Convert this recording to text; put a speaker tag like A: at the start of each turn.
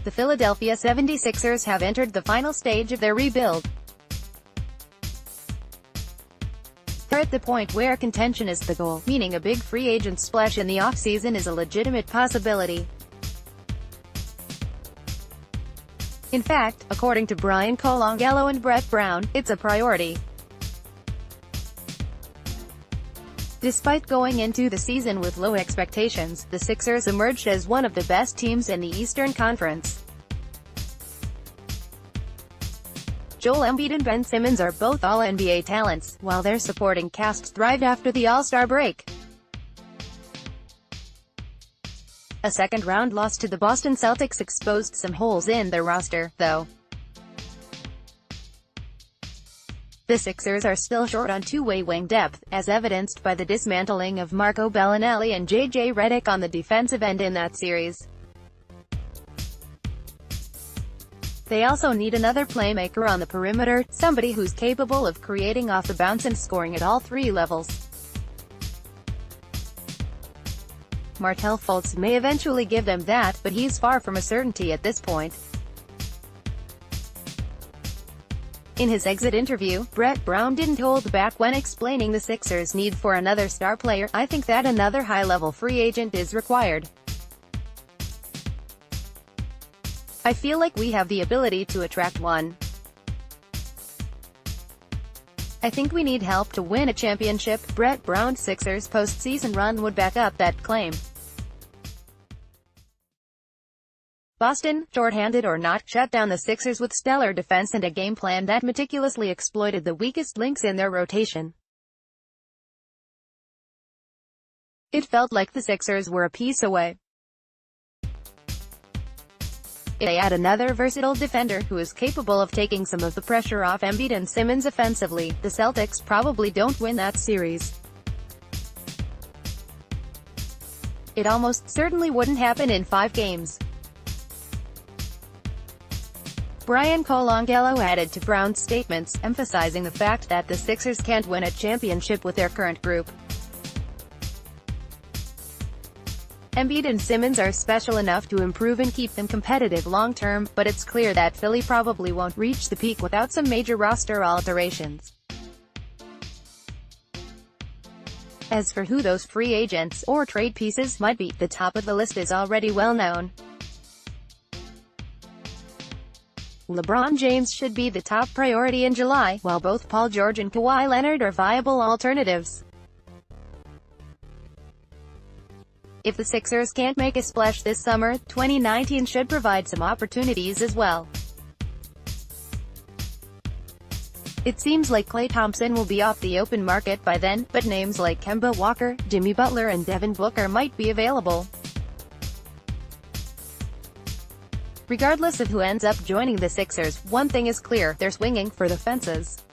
A: The Philadelphia 76ers have entered the final stage of their rebuild. They're at the point where contention is the goal, meaning a big free agent splash in the offseason is a legitimate possibility. In fact, according to Bryan, Colangelo and Bryan, it's a priority. Despite going into the season with low expectations, the Sixers emerged as one of the best teams in the Eastern Conference. Joel Embiid and Ben Simmons are both All-NBA talents, while their supporting cast thrived after the All-Star break. A second-round loss to the Boston Celtics exposed some holes in their roster, though. The Sixers are still short on two-way wing depth, as evidenced by the dismantling of Marco Bellinelli and J.J. Redick on the defensive end in that series. They also need another playmaker on the perimeter, somebody who's capable of creating off the bounce and scoring at all three levels. Markelle Fultz may eventually give them that, but he's far from a certainty at this point. In his exit interview, Bryan didn't hold back when explaining the Sixers' need for another star player. "I think that another high-level free agent is required. I feel like we have the ability to attract one. I think we need help to win a championship." Bryan's Sixers' postseason run would back up that claim. Boston, short-handed or not, shut down the Sixers with stellar defense and a game plan that meticulously exploited the weakest links in their rotation. It felt like the Sixers were a piece away. If they add another versatile defender who is capable of taking some of the pressure off Embiid and Simmons offensively, the Celtics probably don't win that series. It almost certainly wouldn't happen in 5 games. Bryan Colangelo added to Bryan's statements, emphasizing the fact that the Sixers can't win a championship with their current group. Embiid and Simmons are special enough to improve and keep them competitive long-term, but it's clear that Philly probably won't reach the peak without some major roster alterations. As for who those free agents, or trade pieces, might be, the top of the list is already well known. LeBron James should be the top priority in July, while both Paul George and Kawhi Leonard are viable alternatives. If the Sixers can't make a splash this summer, 2019 should provide some opportunities as well. It seems like Klay Thompson will be off the open market by then, but names like Kemba Walker, Jimmy Butler and Devin Booker might be available. Regardless of who ends up joining the Sixers, one thing is clear: they're swinging for the fences.